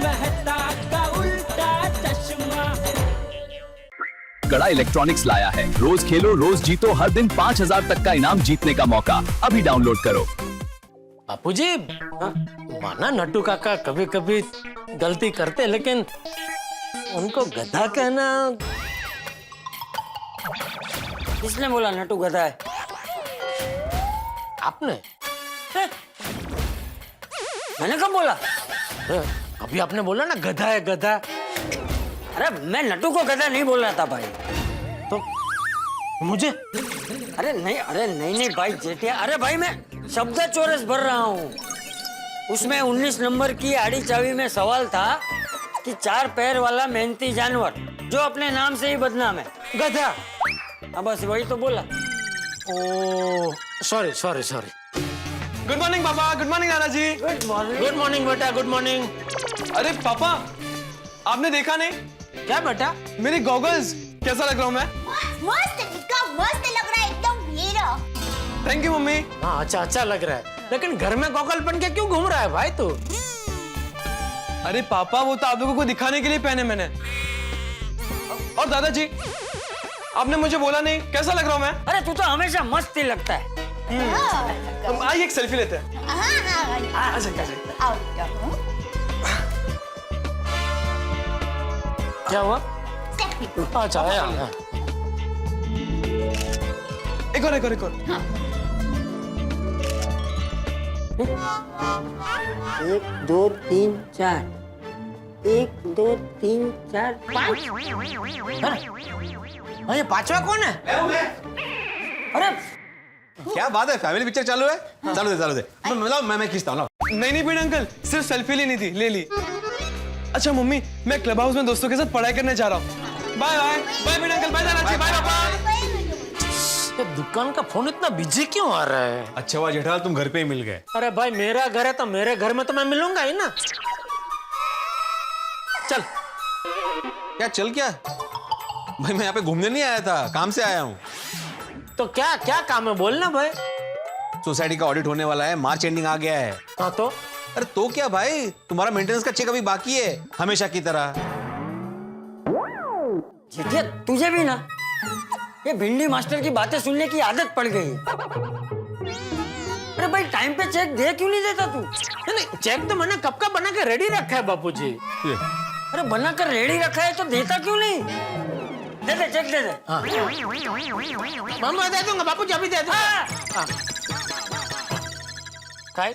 मेहता का उल्टा चश्मा। कड़ा इलेक्ट्रॉनिक्स लाया है, रोज खेलो रोज जीतो, हर दिन 5,000 तक का इनाम जीतने का मौका। अभी डाउनलोड करो। बापूजी, माना नट्टू काका कभी कभी गलती करते, लेकिन उनको गधा कहना। किसने बोला नट्टू गधा है? आपने? मैंने कब बोला? अभी आपने बोला ना गधा है गधा। अरे मैं नट्टू को गधा नहीं बोल रहा था भाई। तो मुझे? अरे नहीं भाई जेठिया। अरे भाई मैं शब्द चौरस भर रहा हूँ। उसमें 19 नंबर की आड़ी चावी में सवाल था कि 4 पैर वाला मेहनती जानवर जो अपने नाम से ही बदनाम है, गधा। अब बस वही तो बोला। ओ सॉरी। गुड मॉर्निंग पापा। गुड मॉर्निंग दादाजी। गुड मॉर्निंग बेटा, गुड मॉर्निंग। अरे पापा, आपने देखा नहीं? क्या बेटा? मेरी गॉगल्स, कैसा लग रहा हूँ मैं? मस्त लग रहा है, एकदम हीरो। Thank you mummy. हाँ अच्छा लग रहा है, लेकिन घर में गॉगल पहन के क्यों घूम रहा है भाई तू? अरे पापा, वो तो आप लोगों को दिखाने के लिए पहने मैंने। और दादाजी, आपने मुझे बोला नहीं कैसा लग रहा हूँ मैं? अरे तू तो हमेशा मस्त ही लगता है। आइए एक सेल्फी लेते हैं। क्या हुआ? अच्छा आया। एक और। 1 2 3 4 1 2 3 4 5। ये पांचवा कौन है? अरे क्या बात है, फैमिली पिक्चर चालू है? चालू दे। मैं खींचता हूँ। नहीं बेटा अंकल, सिर्फ सेल्फी लेनी थी, ले ली। अच्छा मम्मी, मैं क्लब हाउस में दोस्तों के साथ पढ़ाई करने जा रहा हूँ। बाय बेटा अंकल, बाय दादाजी, बाय पापा। ये दुकान का फोन इतना बिजी क्यों आ रहा है? अच्छा हुआ जेठालाल तुम घर पे ही मिल गए। अरे भाई मेरा घर है तो मेरे घर में तो मैं मिलूंगा ही ना। चल। क्या भाई, मैं यहाँ पे घूमने नहीं आया था, काम से आया हूँ। तो क्या काम है, बोलना भाई। सोसाइटी का ऑडिट होने वाला है, मार्च एंडिंग आ गया है। हाँ तो? अरे तो क्या भाई, तुम्हारा मेंटेनेंस का चेक अभी बाकी है, हमेशा की तरह। जेठिया तुझे भी ना ये भिंडी मास्टर की बातें सुनने की आदत पड़ गई। अरे भाई टाइम पे चेक दे क्यों नहीं देता तू? नहीं, चेक तो मैंने कब का बना के रेडी रखा है बापूजी। अरे बनाकर रेडी रखा है तो देता क्यों नहीं? दे चेक दे। हाँ। मैं दे दूंगा बापूजी, अभी दे दूंगा। काय?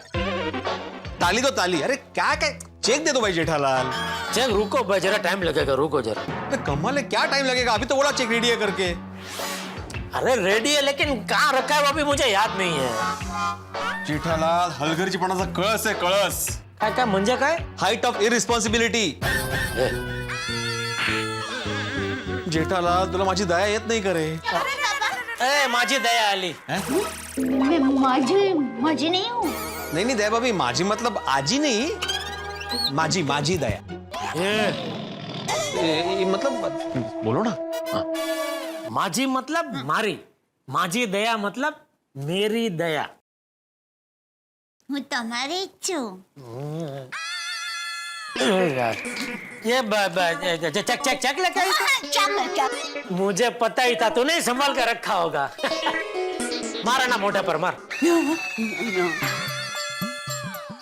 ताली तो ताली। अरे क्या चेक दे दो भाई जेठालाल। चेक रुको भाई, जरा टाइम लगेगा, रुको जरा। अरे कमाल है, क्या टाइम लगेगा? अभी तो बोला चेक रेडी है करके। अरे रेडी है, लेकिन कहाँ रखा है वो भी मुझे याद नहीं है। जेठालाल हलगर्जीपणाचा कळस आहे, कळस। काय म्हणजे काय? Height of irresponsibility. जेठालाल तुला माझी दया येत नाही करे? ए माझी दया आली। माझी नहीं हूँ। नहीं दया भाभी, माझी मतलब आजी नहीं, माझी दया। मतलब बोलो ना। माझी मतलब मारी, माझी दया मतलब मेरी दया। હું તમારી જ છું। ये चेक लेके आई थी? चक। मुझे पता ही था, तू नहीं संभाल कर रखा होगा। मारा ना मोटे पर मार।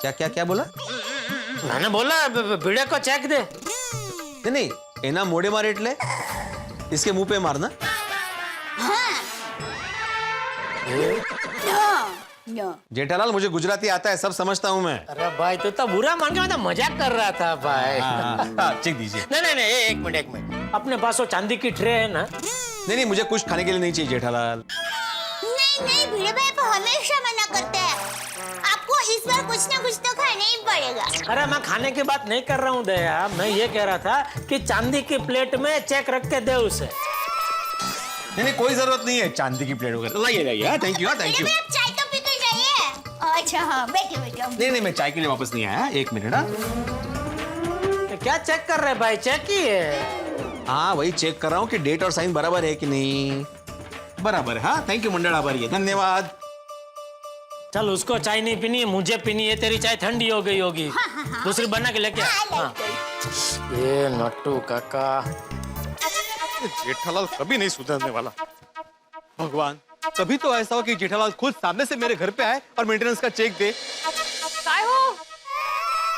क्या बोला? मैंने बोला भिड़े को चेक दे। नहीं एना मोड़े मारे એટલે इसके मुंह पे मारना। जेठालाल मुझे गुजराती आता है, सब समझता हूँ मैं। अरे भाई तू तो बुरा मान गया, मैं तो मजाक कर रहा था भाई। चेक दीजिए। नहीं एक मिनट। अपने पास वो चांदी की ट्रे है ना? नहीं मुझे कुछ खाने के लिए नहीं चाहिए जेठालाल। नहीं भिड़े भाई तो हमेशा मना करते हैं। आपको इस बार कुछ ना कुछ तो खाना ही पड़ेगा। अरे मैं खाने की बात नहीं कर रहा हूँ दया, मैं ये कह रहा था कि चांदी की प्लेट में चेक रख के दे उसे। नहीं कोई जरूरत नहीं है चांदी की प्लेट वगैरह। लाइए। Thank you. चाय तो पी कर जाइए। अच्छा हाँ, बैठो। नहीं मैं चाय के लिए वापस नहीं आया, 1 मिनट। क्या चेक कर रहे भाई? चेक ही है। हाँ वही चेक कर रहा हूँ कि डेट और साइन बराबर है कि नहीं। बराबर है। हाँ थैंक यू मंडल, आभारी है, धन्यवाद। चल उसको चाय नहीं पीनी है, मुझे पीनी है। तेरी चाय ठंडी हो गई होगी। दूसरी बना के लेके आ। हाँ। ये नट्टू काका। जेठालाल कभी नहीं सुधरने वाला। भगवान, कभी तो ऐसा हो कि जेठालाल खुद सामने से मेरे घर पे आए और मेंटेनेंस का चेक दे। काय हो?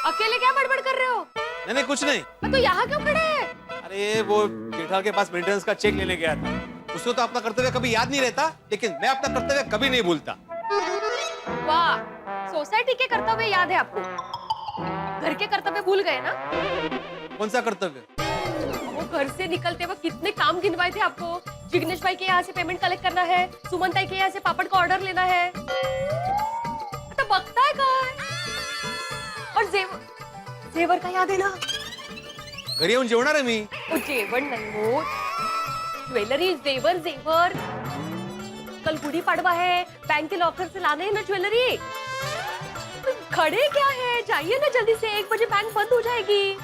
अकेले क्या बड़बड़ कर रहे हो? नहीं कुछ नहीं। तो यहाँ क्यों खड़े हैं? अरे वो जेठालाल के पास मेंटेनेंस का चेक लेने गया था। उसको तो अपना कर्तव्य कभी याद नहीं रहता, लेकिन मैं अपना कर्तव्य कभी नहीं भूलता। वाह, सोसाइटी के कर्तव्य याद है आपको, घर के कर्तव्य भूल गए ना? कौन सा कर्तव्य? वो घर से निकलते वक्त कितने काम गिनवाए थे आपको। जिग्नेश भाई के यहाँ से पेमेंट कलेक्ट करना है, सुमन ताई के यहाँ से पापड़ का ऑर्डर लेना है। तो बघता है काय? और जेवर का याद है ना? घरी येऊन जेवणार आहे मी। वो जेवण नहीं हो, ज्वेलरी, जेवर जेवर। कल गुड़ी पड़वा है, बैंक के लॉकर से लाने हैं ना ज्वेलरी। खड़े क्या है, जाइए ना जल्दी से, 1 बजे बैंक बंद हो जाएगी।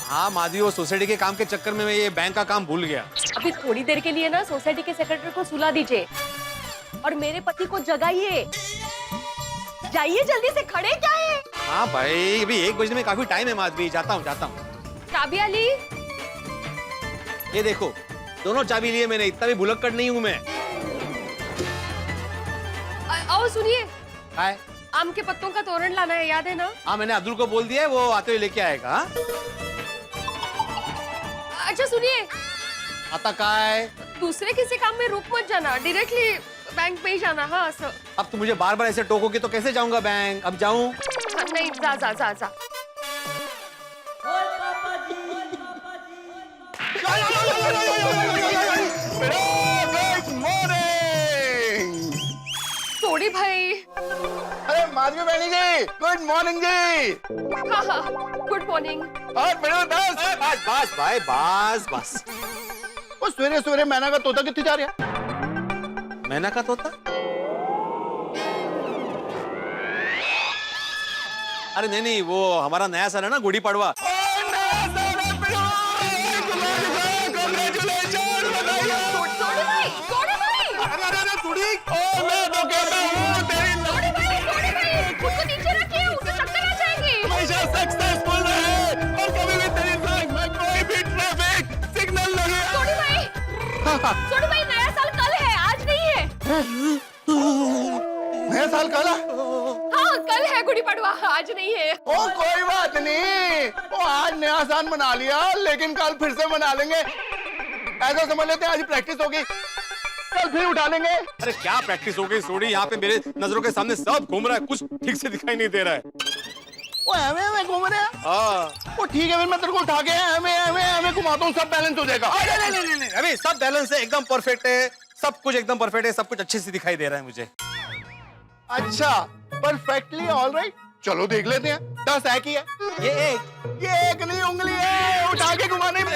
हाँ माधवी, वो सोसाइटी के काम के चक्कर में मैं ये बैंक का काम भूल गया। अभी थोड़ी देर के लिए ना सोसाइटी के सेक्रेटरी को सुला दीजिए और मेरे पति को जगाइए। जाइए जल्दी से, खड़े क्या है? हाँ भाई, अभी 1 बजने में काफी टाइम है माधवी। जाता हूँ। चाबी आली? ये देखो, दोनों चाबी लिए मैंने। इतना भी भुलक्कड़ नहीं हूँ मैं। आओ सुनिए, हाय। आम के पत्तों का तोरण लाना है, याद है ना? हाँ, मैंने अब्दुल को बोल दिया है, वो आते हुए लेके आएगा। हाँ? अच्छा सुनिए, आता काय? दूसरे किसी काम में रुक मत जाना, डायरेक्टली बैंक में ही जाना। हाँ सर। अब तुम मुझे बार बार ऐसे टोकोगे तो कैसे जाऊंगा बैंक? अब जाऊं? नहीं, जा जा जा जा। सोडी भाई। अरे माधवी बहनी जी, गुड मॉर्निंग जी। हाँ हाँ, गुड मॉर्निंग। और मेरे बस भाई, बस। वो सवेरे सवेरे मैना का तोता कितने जा रहा? मैना का तोता? अरे नहीं, वो हमारा नया साल है ना, गुड़ी पड़वा। सोडी भाई, नया साल कल है, आज नहीं है। नया साल कल? हाँ कल है गुड़ी पड़वा, आज नहीं है। ओ कोई बात नहीं, वो आज नया साल मना लिया, लेकिन कल फिर से मना लेंगे। ऐसा समझ लेते हैं आज प्रैक्टिस होगी, कल फिर उठा लेंगे। अरे क्या प्रैक्टिस हो गई सोडी? यहाँ पे मेरे नजरों के सामने सब घूम रहा है, कुछ ठीक से दिखाई नहीं दे रहा है। वो हमें घूम रहे हैं। हाँ। वो ठीक है, फिर मैं तेरे को उठा के हमें घुमाता हूँ, सब बैलेंस हो जाएगा। नहीं, अभी सब बैलेंस है, एकदम परफेक्ट है, सब कुछ एकदम परफेक्ट है, सब कुछ अच्छे से दिखाई दे रहा है मुझे। अच्छा, परफेक्टली ऑलराइट, चलो देख लेते हैं। 10 एक ही है। ये एक नहीं, उंगली है, उठा के घुमाने में।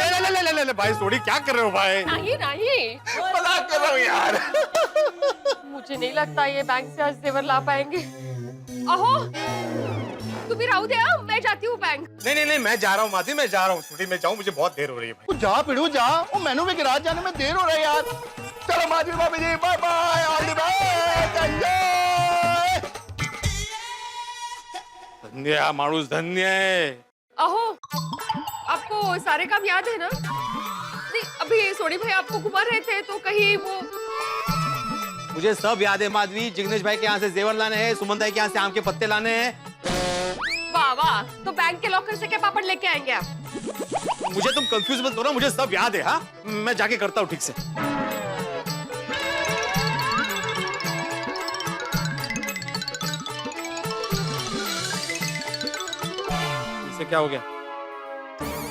ले भाई सोडी, क्या कर रहे हो भाई? नहीं, मजाक कर रहा हूँ यार। मुझे नहीं लगता ये बैंक से आज जेवर ला पाएंगे। अहो, तू भी राहू दे, मैं जाती हूँ बैंक। नहीं, मैं जा रहा हूँ माधवी, मैं जा रहा हूँ। छोटी मैं जाऊँ, मुझे बहुत देर हो रही है भाई। जा पिड़ू जा, वो मैनू में गिराज जाने में देर हो रहा है यार। चलो माधवी भाभी ji, bye bye, all the best, enjoy. धन्य मानुस, धन्य। अहो, आपको सारे काम याद है ना? नहीं, अभी सोडी भाई आपको घुमा रहे थे तो कहीं वो। मुझे सब याद है माधवी। जिग्नेश भाई के यहाँ से जेवर लाने हैं, सुमन भाई के यहाँ से आम के पत्ते लाने हैं। वाह वाह, तो बैंक के लॉकर से क्या पापड़ लेके आएंगे आप? मुझे तुम कंफ्यूज मत करो, मुझे सब याद है। हाँ, मैं जाके करता हूँ ठीक से। इसे क्या हो गया?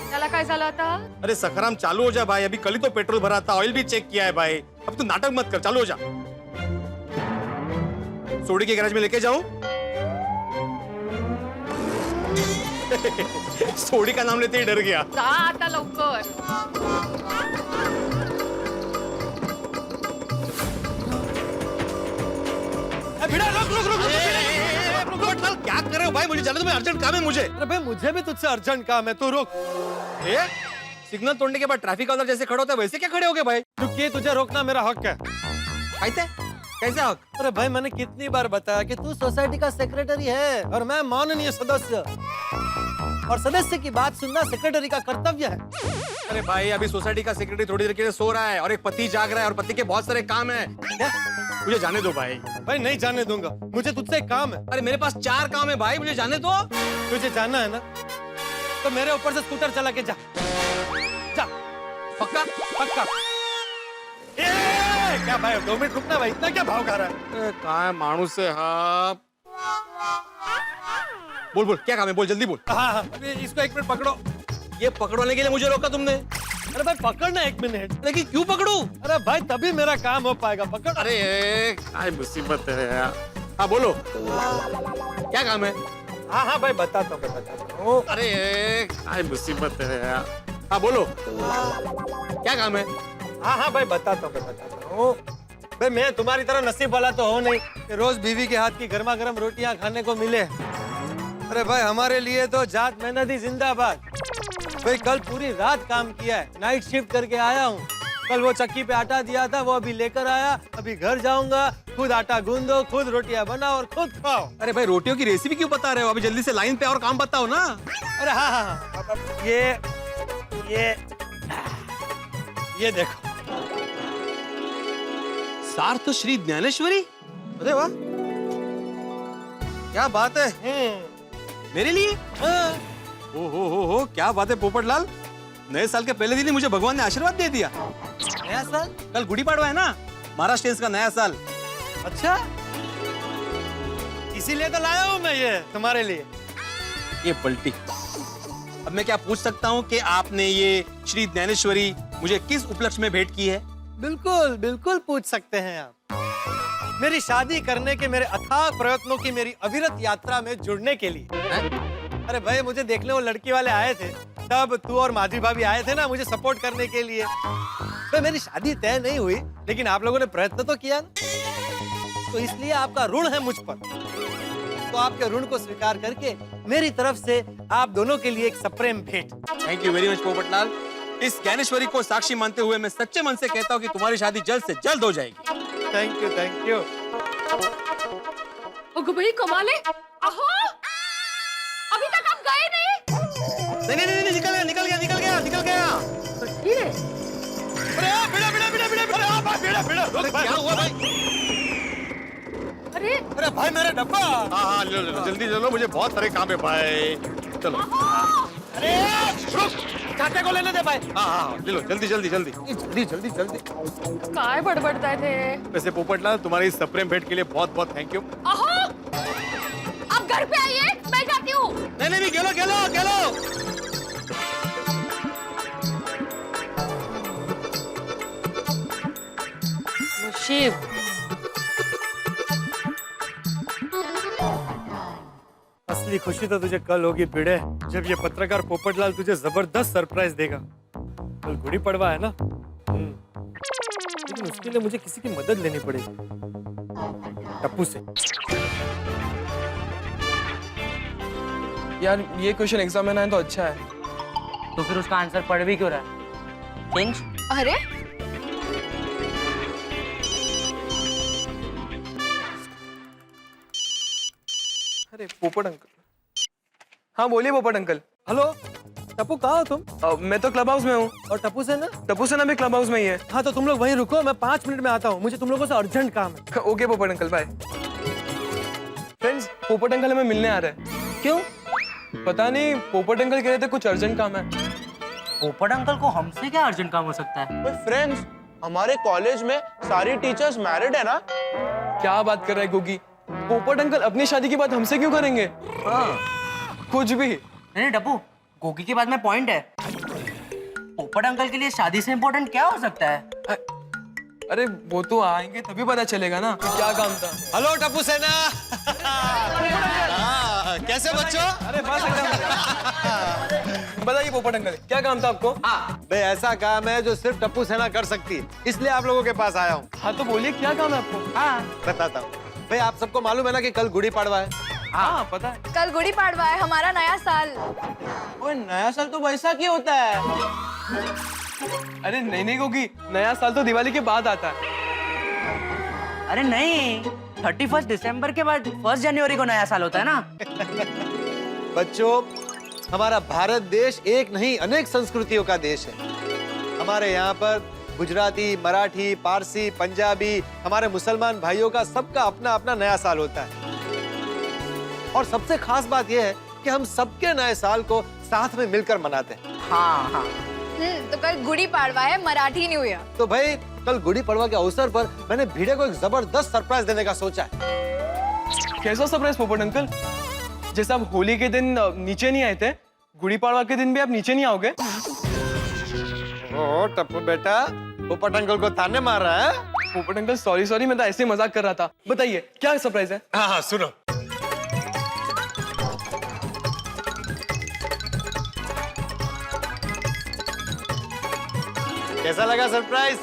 त्याला काय झालं आता? अरे सखाराम, चालू हो जा भाई, अभी कल ही तो पेट्रोल भरा था, ऑयल भी चेक किया है भाई। अब तू नाटक मत कर, चालू हो जा। सोडी के गैराज में लेके जाऊं? सोडी का नाम लेते ही डर गया। जा आता लवकर। क्या कर रहे हो भाई? मुझे जाने दो, मैं अर्जेंट काम है मुझे। अरे भाई मुझे भी तुझसे अर्जेंट काम है, तू रुक। सिग्नल तोड़ने के बाद ट्रैफिक वाला जैसे खड़े होता है वैसे क्या खड़े हो गए भाई? क्योंकि तुझे रोकना मेरा हक है। कहते कैसे हक? अरे भाई मैंने कितनी बार बताया कि तू सोसाइटी का सेक्रेटरी है और मैं माननीय सदस्य, और सदस्य की बात सुनना सेक्रेटरी का कर्तव्य है। अरे भाई अभी सोसाइटी का सेक्रेटरी थोड़ी देर के लिए सो रहा है और एक पति जाग रहा है और पति के बहुत सारे काम है। क्या? मुझे जाने दो भाई। भाई नहीं जाने दूंगा, मुझे तुझसे काम है। अरे मेरे पास 4 काम है भाई, मुझे जाने दो। तुझे जाना है ना, तो मेरे ऊपर से स्कूटर चला के जा। जा पक्का? पक्का। क्या भाई 2 मिनट रुकना भाई, इतना क्या भाव खा रहा है? कहाँ है मानुस से? हाँ बोल बोल, क्या काम है? बोल जल्दी बोल। हाँ हाँ, इसको 1 मिनट पकड़ो। ये पकड़वाने के लिए मुझे रोका तुमने? अरे भाई पकड़ना 1 मिनट। लेकिन क्यों पकड़ू? अरे भाई तभी मेरा काम हो पाएगा, पकड़। अरे क्या मुसीबत है यार। हाँ बोलो, क्या काम है? हाँ हाँ भाई बताता हूँ। अरे क्या मुसीबत है यार। हाँ बोलो, क्या काम है? हाँ हाँ भाई बताता हूँ। भाई मैं तुम्हारी तरह नसीब वाला तो हो नहीं कि रोज बीवी के हाथ की गर्मा गर्म रोटियां खाने को मिले। अरे भाई हमारे लिए तो जात मेहनती जिंदाबाद। भाई कल पूरी रात काम किया है, नाइट शिफ्ट करके आया हूँ। कल वो चक्की पे आटा दिया था, वो अभी लेकर आया। अभी घर जाऊंगा, खुद आटा गूंदो, खुद रोटियां बनाओ और खुद खाओ। अरे भाई रोटियों की रेसिपी क्यों बता रहे हो? अभी जल्दी से लाइन पे और काम बताओ ना। अरे हाँ हाँ हाँ, ये देखो। सार्थ श्री ज्ञानेश्वरी। अरे वाह, क्या बात है। मेरे लिए? हो क्या बात है पोपटलाल। नए साल के पहले दिन ही मुझे भगवान ने आशीर्वाद दे दिया। नया साल? कल गुड़ी पाड़वा है ना, महाराष्ट्र का नया साल। अच्छा, इसीलिए तो लाया हूँ मैं ये तुम्हारे लिए। ये पलटी। अब मैं क्या पूछ सकता हूँ कि आपने ये श्री ज्ञानेश्वरी मुझे किस उपलक्ष्य में भेंट की है? बिल्कुल बिल्कुल पूछ सकते हैं आप। मेरी शादी करने के मेरे अथाग प्रयत्नों की मेरी अविरत यात्रा में जुड़ने के लिए। अरे भाई मुझे देखने वो लड़की वाले आए थे, तब तू और माधवी भाभी आए थे ना मुझे सपोर्ट करने के लिए। तो मेरी शादी तय नहीं हुई, लेकिन आप लोगों ने प्रयत्न तो किया ना, तो इसलिए आपका ऋण है मुझ पर। तो आपके ऋण को स्वीकार करके मेरी तरफ से आप दोनों के लिए एक सप्रेम भेंट। Thank you very much Popatlal. इस ज्ञानेश्वरी को साक्षी मानते हुए मैं सच्चे मन से कहता हूँ कि तुम्हारी शादी जल्द से जल्द हो जाएगी। Thank you thank you. ओगो भाई कमाल है। अहो, अभी तक आप गए नहीं? नहीं निकल गया निकल गया निकल गया निकल गया। ये अरे क्या हुआ भाई? अरे भाई मेरा डब्बा। हाँ लो जल्दी चलो, मुझे बहुत सारे काम है भाई। चलो। अरे रुक, चाचा को लेने दे भाई। हाँ ले लो जल्दी जल्दी जल्दी जल्दी जल्दी जल्दी। काय बड़बड़ता थे? वैसे पोपटलाल तुम्हारी इस सप्रेम भेंट के लिए बहुत बहुत थैंक यू। अहो, आप घर पे आइए, मैं जाती हूँ। नहीं गेलो गेलो गेलो। शिव, असली खुशी तो तुझे कल होगी भिड़े, जब ये पत्रकार पोपटलाल तुझे जबरदस्त सरप्राइज देगा। कल गुड़ी पड़वा है ना, लेकिन उसके लिए मुझे किसी की मदद लेनी पड़ेगी, टप्पू से। यार ये क्वेश्चन एग्जाम में ना है तो अच्छा है। तो फिर उसका आंसर पढ़ भी क्यों रहा है? चेंज। अरे अरे पोपट अंकल। हाँ बोलिए पोपट अंकल। हेलो टप्पू, कहाँ हो तुम? मैं तो क्लब हाउस में हूँ। और टप्पू से ना? टप्पू सेना भी क्लब हाउस में ही है। हाँ तो तुम लोग वहीं रुको, मैं 5 मिनट में आता हूँ, मुझे तुम लोगों से अर्जेंट काम है। ओके पोपट अंकल बाय। फ्रेंड्स पोपट अंकल हमें मिलने आ रहे हैं। क्यों? पता नहीं, पोपट अंकल कह रहे थे कुछ अर्जेंट काम है। पोपट अंकल को हमसे क्या अर्जेंट काम हो सकता है? फ्रेंड्स, हमारे कॉलेज में सारी टीचर्स मैरिड है ना। क्या बात कर रहा है गोगी? पोपट अंकल अपनी शादी की बात हमसे क्यों करेंगे? हाँ। कुछ भी नहीं डब्बू, गोगी के बाद में पॉइंट है। पोपट अंकल के लिए शादी से इम्पोर्टेंट क्या हो सकता है? अरे वो तो आएंगे तभी पता चलेगा ना कि क्या काम था। हेलो टप्पू सेना। कैसे बच्चों? अरे बस बताइए पोपट अंकल क्या काम था आपको? भाई ऐसा काम है जो सिर्फ टप्पू सेना कर सकती है, इसलिए आप लोगों के पास आया हूँ। हाँ तो बोलिए क्या काम है आपको? हाँ बताता हूँ। भाई आप सबको मालूम है ना कि कल गुड़ी पाड़वा है। हाँ पता है। कल गुड़ी पाड़वा है, हमारा नया साल। ओए नया साल तो वैसाखी होता है। अरे नहीं गोगी, नया साल तो दिवाली के बाद आता है। अरे नहीं, 31 दिसंबर के बाद 1 जनवरी को नया साल होता है ना। बच्चों, हमारा भारत देश एक नहीं अनेक संस्कृतियों का देश है। हमारे यहाँ पर गुजराती, मराठी, पारसी, पंजाबी, हमारे मुसलमान भाइयों का सबका अपना अपना नया साल होता है। और सबसे खास बात यह है कि हम सबके नए साल को साथ में मिलकर मनाते हैं। हाँ हाँ। तो कल गुड़ी पाड़वा है, मराठी न्यू ईयर। तो भाई कल गुड़ी पड़वा के अवसर पर मैंने भिड़े को एक जबरदस्त सरप्राइज देने का सोचा है। कैसा सरप्राइज पोपट अंकल? जैसे आप होली के दिन नीचे नहीं आए थे, गुड़ी पाड़वा के दिन भी आप नीचे नहीं आओगे? ओ टप्पू बेटा, पोपट अंकल को ताने मार रहा है? पोपट अंकल सॉरी, मैं तो ऐसे मजाक कर रहा था। बताइए क्या सरप्राइज है? हाँ, सुनो। कैसा लगा सरप्राइज?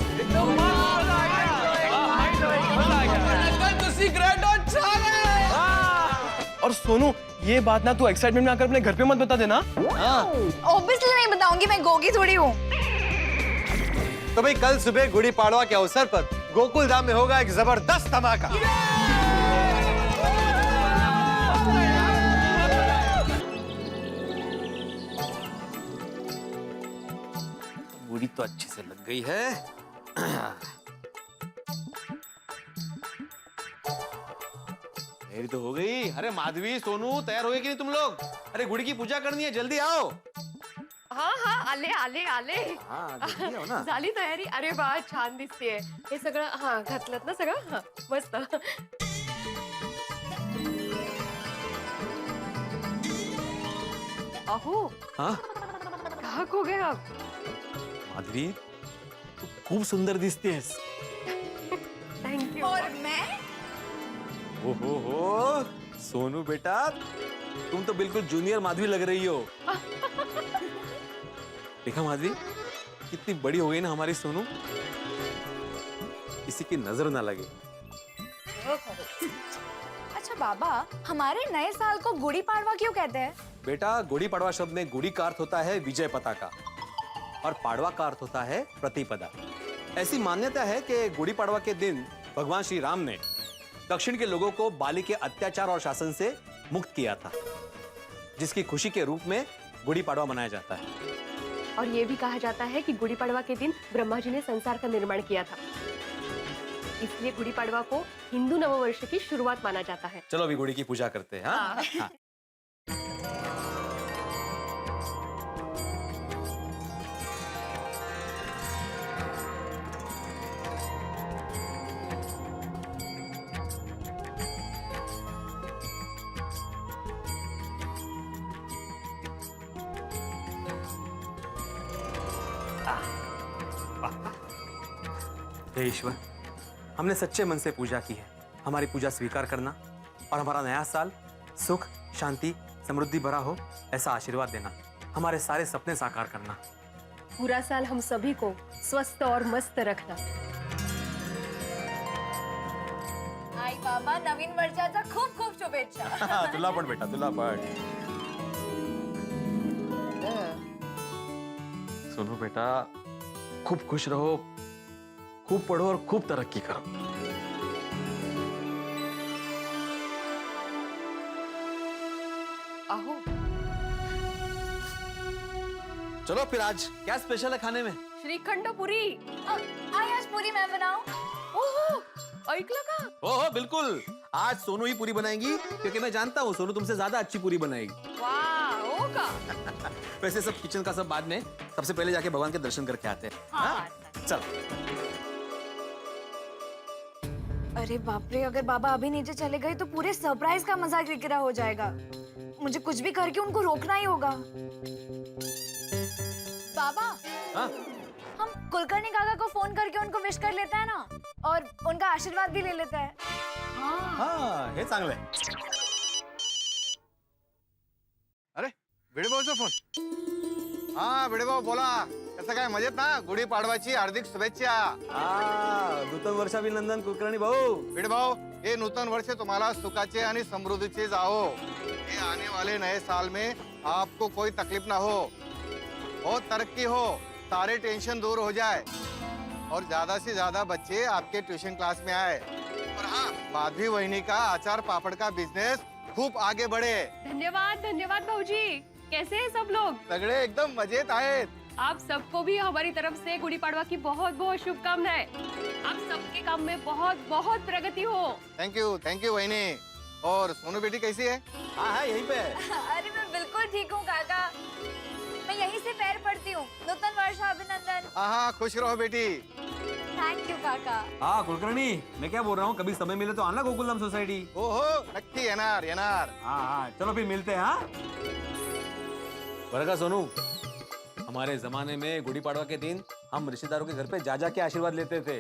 और सोनू, ये बात ना तू एक्साइटमेंट में आकर अपने घर पे मत बता देना। ऑब्वियसली नहीं बताऊंगी, मैं गोगी थोड़ी हूँ। तो भाई कल सुबह गुड़ी पाड़वा के अवसर पर गोकुल धाम में होगा एक जबरदस्त धमाका। गुड़ी तो अच्छे से लग गई है। मेरी तो हो गई। अरे माधवी, सोनू, तैयार हो गए कि नहीं तुम लोग? अरे गुड़ी की पूजा करनी है, जल्दी आओ। हा आले आले आले. जल्दी आओ ना. झाली तयारी. अरे वा, छान दिसतेय. हे सगळं हा घातलत ना सगळं. हा मस्त. अहो, हाँ कहाँ खो गए आप? माधवी, तू खूब सुंदर दिसतेस. Thank you. और मैं हो सोनू बेटा, तुम तो बिल्कुल जूनियर माधवी लग रही हो. देखा माधवी, कितनी बड़ी हो गई ना हमारी सोनू. किसी की नजर ना लगे. अच्छा बाबा, हमारे नए साल को गुड़ी पाड़वा क्यों कहते हैं? बेटा, गुड़ी पड़वा शब्द में गुड़ी का अर्थ होता है विजय पताका और पाड़वा का अर्थ होता है प्रतिपदा. ऐसी मान्यता है कि गुड़ी पड़वा के दिन भगवान श्री राम ने दक्षिण के लोगों को बाली के अत्याचार और शासन से मुक्त किया था, जिसकी खुशी के रूप में गुड़ी पड़वा मनाया जाता है. और ये भी कहा जाता है कि गुड़ी पड़वा के दिन ब्रह्मा जी ने संसार का निर्माण किया था, इसलिए गुड़ी पड़वा को हिंदू नववर्ष की शुरुआत माना जाता है. चलो अभी गुड़ी की पूजा करते हैं. हाँ? हाँ. हे ईश्वर, हमने सच्चे मन से पूजा की है. हमारी पूजा स्वीकार करना और हमारा नया साल सुख, शांति, समृद्धि भरा हो, ऐसा आशीर्वाद देना. हमारे सारे सपने साकार करना. पूरा साल हम सभी को स्वस्थ और मस्त रखना. आई बाबा, नवीन वर्षाचा खूप खूप शुभेच्छा. तुला पण बेटा, तुला पण. सुनो बेटा, खूब खुश रहो, खूब पढ़ो और खूब तरक्की करो. अहो, चलो फिर आज क्या स्पेशल है खाने में? श्रीखंड पुरी. आई आज पूरी मैं बनाऊं? ओहो, ऐकलं का? हो बिल्कुल. आज सोनू ही पूरी बनाएंगी, क्योंकि मैं जानता हूँ सोनू तुमसे ज्यादा अच्छी पूरी बनाएगी. वाह, हो का? वैसे सब किचन का सब बाद में, सबसे पहले जाके भगवान के दर्शन करके आते हैं. हाँ? चल. अरे बाप रे, अगर बाबा अभी नीचे चले गए तो पूरे सरप्राइज का मजा किरकिरा हो जाएगा. मुझे कुछ भी करके उनको रोकना ही होगा. बाबा, हाँ? हम कुलकर्णी काका को फोन करके उनको विश कर लेते हैं ना, और उनका आशीर्वाद भी ले लेते हैं. हाँ, हे चांगलं आहे. अरे भिडे भाऊचा फोन. हा भिडे भाऊ बोला, कसं काय मजेत ना? गुढी पाडवाची हार्दिक शुभेच्छा. नूतन वर्षाभिनंदन कुलकर्णी भाऊ. भिडे भाऊ, ये नूतन वर्ष तुम्हाला सुखाचे आणि समृद्धीचे जाओ. ये आने वाले नए साल में आपको कोई तकलीफ ना हो, बहुत तरक्की हो, सारे टेंशन दूर हो जाए और ज्यादा से ज्यादा बच्चे आपके ट्यूशन क्लास में आए. और हाँ, माधवी वहिनी का अचार पापड़ का बिजनेस खूब आगे बढ़े. धन्यवाद धन्यवाद भाऊजी. कैसे हैं सब लोग? सगळे एकदम मजेत आहेत. आप सबको भी हमारी तरफ से गुड़ी पड़वा की बहुत बहुत शुभकामनाएं. आप सबके काम में बहुत बहुत प्रगति हो. थैंक यू वहिनी. और सोनू बेटी कैसी है? हाँ यहीं पे. अरे मैं बिल्कुल ठीक हूँ काका. मैं यहीं से पैर पड़ती हूँ. नूतन वर्ष अभिनंदन. हाँ खुश रहो बेटी. थैंक यू काका. हाँ कुलकर्णी, मैं क्या बोल रहा हूँ, कभी समय मिले तो आना गोकुलधाम सोसाइटी. ओहो नक्की येणार येणार. हाँ चलो फिर मिलते हैं. हाँ बरगा सोनू, हमारे जमाने में गुड़ी पड़वा के दिन हम रिश्तेदारों के घर पे जा के आशीर्वाद लेते थे,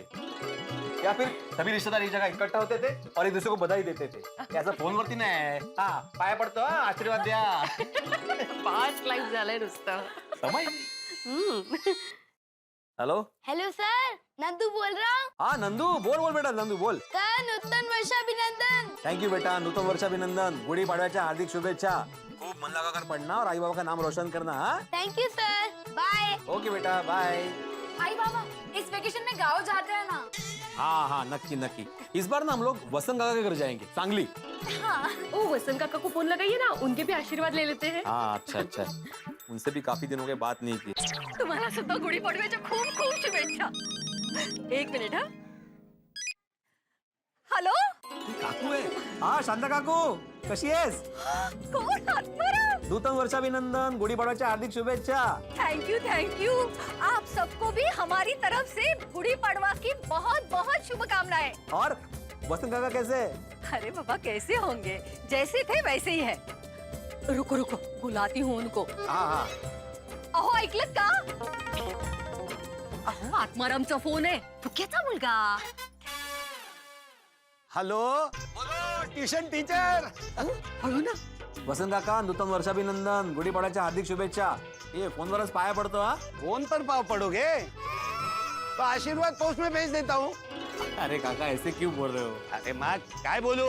या फिर सभी रिश्तेदार एक जगह इकट्ठा होते थे और एक दूसरे को बधाई देते थे. ऐसा फोन वरती नाही. हाँ पाया पडतो, आशीर्वाद द्या. 5 लाख झालंय नुसतं. समझ. हेलो हेलो सर, नंदू बोल रहा हूँ. हाँ नंदू बोल बेटा. नंदू बोल. सर नूतन वर्षाभिनंदन. थैंक यू बेटा. नूतन वर्षाभिनंदन. गुड़ी पाडव्याच्या हार्दिक शुभेच्छा. खूब मन लगाकर पढ़ना और आई बाबा का नाम रोशन करना. हाँ thank you sir. Bye. Okay बेटा बाय. आई बाबा, इस वेकेशन में गाँव जाते हैं ना? हाँ नक्की नक्की. इस बार ना हम लोग वसंत काका के घर जाएंगे, सांगली. ओ वसंत काका को फोन लगाइए ना, उनके भी आशीर्वाद ले लेते हैं. हाँ अच्छा. उनसे भी काफी दिनों के बात नहीं की. तुम्हाला सुद्धा गुढी पाडव्याच्या खूप खूप शुभेच्छा. 1 मिनिट. हा हॅलो, काकू आहे. हाँ शांता काकू, कशी आहेस? कोण आत्माराम? नूतन वर्षाभिनंदन. गुड़ी पाडव्याच्या हार्दिक शुभेच्छा. Thank you. आप सबको भी हमारी तरफ से गुड़ी पड़वा की बहुत बहुत शुभकामनाएं. और वसंत काका कैसे? अरे बाबा कैसे होंगे, जैसे थे वैसे ही है. रुको बुलाती हूँ उनको. हाँ अहो ऐकलत का? अहो आत्मारामचा फोन आहे. फुक्याचा मुलगा. Hello tuition teacher. हळू ना. वसंत काका नूतन वर्षाभिनंदन. गुड़ी पाडव्याच्या हार्दिक शुभेच्छा. ये फोनवरच पाया पडतो. हा फोन पर पाव पड़ोगे तो आशीर्वाद पोस्ट में भेज देता हूँ. अरे काका ऐसे क्यों बोल रहे हो? अरे माँ काय बोलू,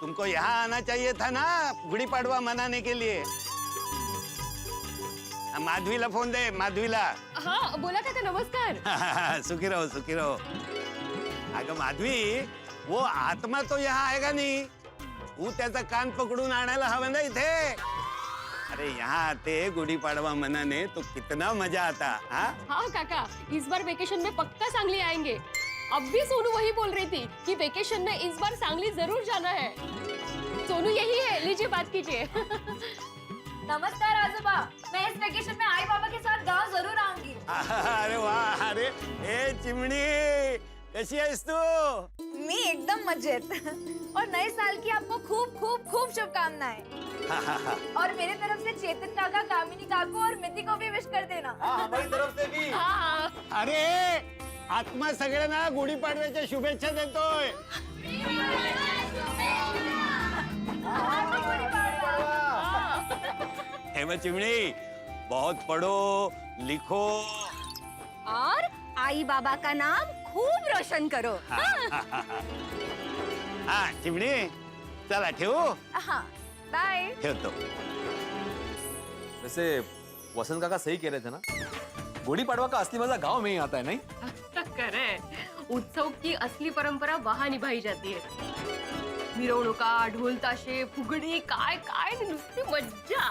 तुमको यहाँ आना चाहिए था ना गुड़ी पाडवा मनाने के लिए. माधवीला फोन दे. माधवीला. हाँ बोला काका नमस्कार. सुखी रहो. अगं माधवी, वो आत्मा तो यहाँ आएगा नहीं. तू त्याचा कान पकडून आणायला हवं ना इथे. अरे यहाँ आते गुड़ी पाडवा मनाने तो कितना मजा आता. हाँ काका, इस बार वेकेशन में पक्का सांगली आएंगे. अब भी सोनू वही बोल रही थी कि वेकेशन में इस बार सांगली जरूर जाना है. सोनू यही है, लीजिए बात कीजिए. नमस्कार आजोबा. मैं इस वेकेशन में आई बाबा के साथ गाँव जरूर आऊंगी. अरे वाह. अरे ए चिमणी, कशी आहेस तू? मैं एकदम मजेत. और नए साल की आपको खूब शुभकामनाएं. और मेरे तरफ से चेतन काका, कामिनी काकू और मिति को भी विश कर देना. हमारी तरफ से भी. हाँ अरे आत्मा सगळ्यांना गुढी पाडव्याच्या शुभेच्छा देतोय. हेमा चिमणी, बहुत पढ़ो लिखो और आई बाबा का नाम खूब रोशन करो. हाँ चिमणी, चला ठेवू. हाँ बाय. ठेवतो. वैसे वसंत काका सही कह रहे थे ना, गुड़ी पाडवा का असली मजा गांव में ही आता है. नहीं करे, उत्सव की असली परंपरा वहाँ निभाई जाती है. मिरवणुका, ढोल ताशे, फुगडी, काय नुसती मज्जा.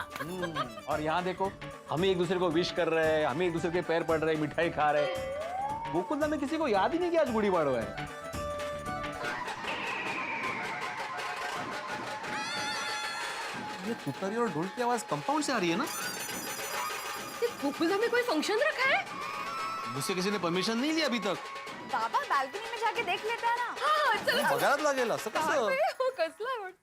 और यहाँ देखो, हम एक दूसरे को विश कर रहे हैं, हम एक दूसरे के पैर पड़ रहे हैं, मिठाई खा रहे हैं. गोकुलधाम में किसी को याद ही नहीं कि आज गुड़ी पाडवा है. ये तुतारी और ढोल की आवाज कंपाउंड से आ रही है ना. गोकुलधाम में कोई फंक्शन रखा है? मुझसे किसी ने परमिशन नहीं ली अभी तक. बाबा बाल्कनी में जाके देख लेता है ना. हाँ चला. बघायलाच लागेल. असं कसं? कसला आवड.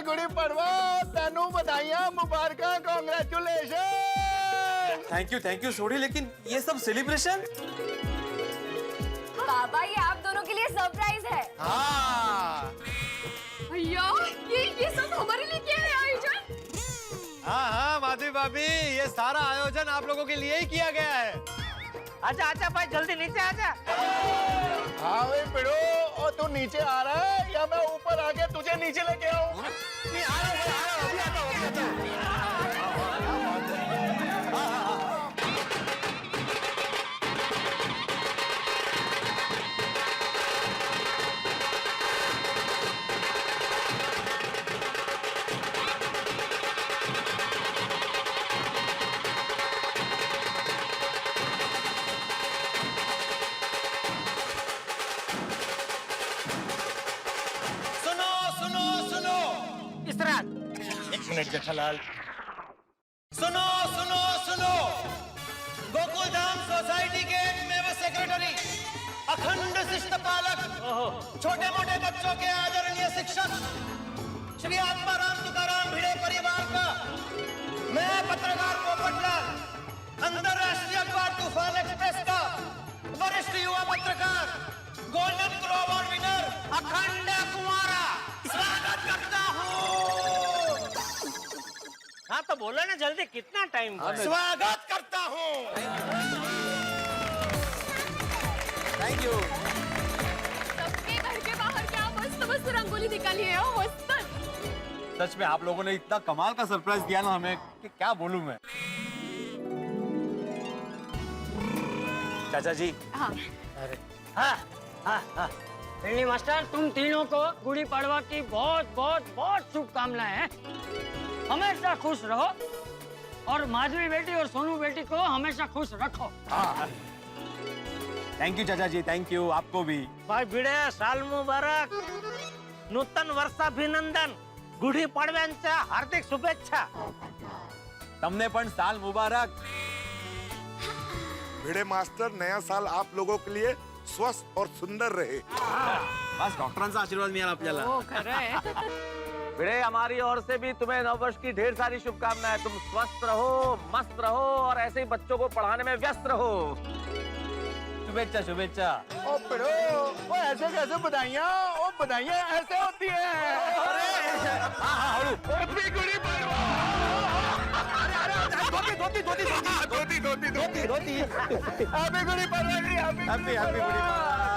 गुड़ी पड़वा, तेनू बधाइयां, मुबारक, कांग्रेचुलेशन. थैंक यू सोडी, लेकिन ये सब सेलिब्रेशन? बाबा ये आप दोनों के लिए सरप्राइज है। हाँ भैया ये सब हमारे लिए क्या है आयोजन? हाँ माधवी भाभी, ये सारा आयोजन आप लोगों के लिए ही किया गया है। आजा आजा भाई, जल्दी नीचे आजा। हाँ भाई पिड़ो, और तू नीचे आ रहा है या मैं ऊपर आके तुझे नीचे लेके आऊँ? नहीं, आ रहा हूँ, अभी आता हूँ। जेठालाल, सुनो सुनो सुनो, गोकुल धाम सोसाइटी के मेवा सेक्रेटरी, अखंड शिष्ट पालक, छोटे मोटे बच्चों के आदरणीय शिक्षक श्री आत्माराम तुकाराम भिड़े परिवार का मैं पत्रकार पोपटलाल, अंतरराष्ट्रीय अखबार तूफान एक्सप्रेस का वरिष्ठ युवा पत्रकार, गोल्डन ग्लोब अवार्ड विनर अखंड कुमारा स्वागत करता हूँ। हाँ तो बोलो ना जल्दी, कितना टाइम? स्वागत करता हूँ। Thank you. सबके घर के बाहर क्या मस्त मस्त रंगोली निकाली है, मस्त। सच में आप लोगों ने इतना कमाल का सरप्राइज दिया ना हमें कि क्या बोलूं मैं। चाचा जी। हाँ हाँ पिल्ली मास्टर, तुम तीनों को गुड़ी पड़वा की बहुत बहुत बहुत शुभकामनाएं हैं। हमेशा खुश रहो और माधवी बेटी और सोनू बेटी को हमेशा खुश रखो। थैंक यू चाचा जी, थैंक यू, आपको भी। भाई भिडे, साल मुबारक, नूतन वर्षाभिनंदन, गुढी पाडव्यांच्या हार्दिक शुभेच्छा। तुमने पण साल मुबारक। भिड़े मास्टर, नया साल आप लोगों के लिए स्वस्थ और सुंदर रहे। बस डॉक्टरांचा आशीर्वाद मिळाला आपल्याला। ओ खरं आहे। भिड़े, हमारी ओर से भी तुम्हें नववर्ष की ढेर सारी शुभकामनाएं। तुम स्वस्थ रहो, मस्त रहो और ऐसे ही बच्चों को पढ़ाने में व्यस्त रहो। शुभेच्छा शुभेच्छा। ओ पिड़ो, ओ ऐसे कैसे बधाइयाँ? ओ बधाइयाँ ऐसे होती हैं। हैप्पी गुड़ी पड़वा। धोती धोती धोती धोती धोती धोती। हैप्पी गुड़ी पड़वा की, हैप्पी गुड़ी पड़वा।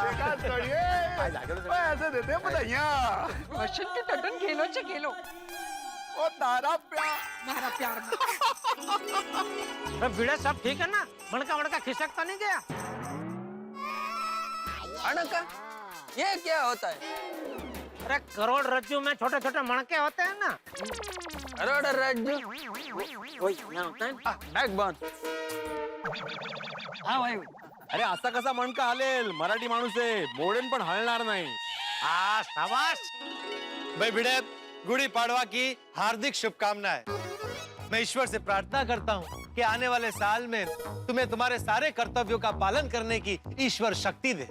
देखा छोड़िए, ओ ऐसे देते हैं बधाइयाँ। वर्षन के टटन खेलो चे खेलो। ओ तारा प्यार, मारा प्यार में। भिड़े सब ठीक है ना? मणका मणका खिसक तो नहीं गया? अणका, ये क्या होता है? अरे करोड़ रज्जू में छोटे छोटे मणके होते हैं ना। करोड़ रज्जू बॅकबोन। हाँ भाई, अरे असा कसा मणका हलेल? मराठी माणूस आहे, मोडेन पण हलणार नाही। हाँ शाबाश। भाई भिड़े, गुड़ी पाड़वा की हार्दिक शुभकामनाएं। मैं ईश्वर से प्रार्थना करता हूँ कि आने वाले साल में तुम्हें तुम्हारे सारे कर्तव्यों का पालन करने की ईश्वर शक्ति दे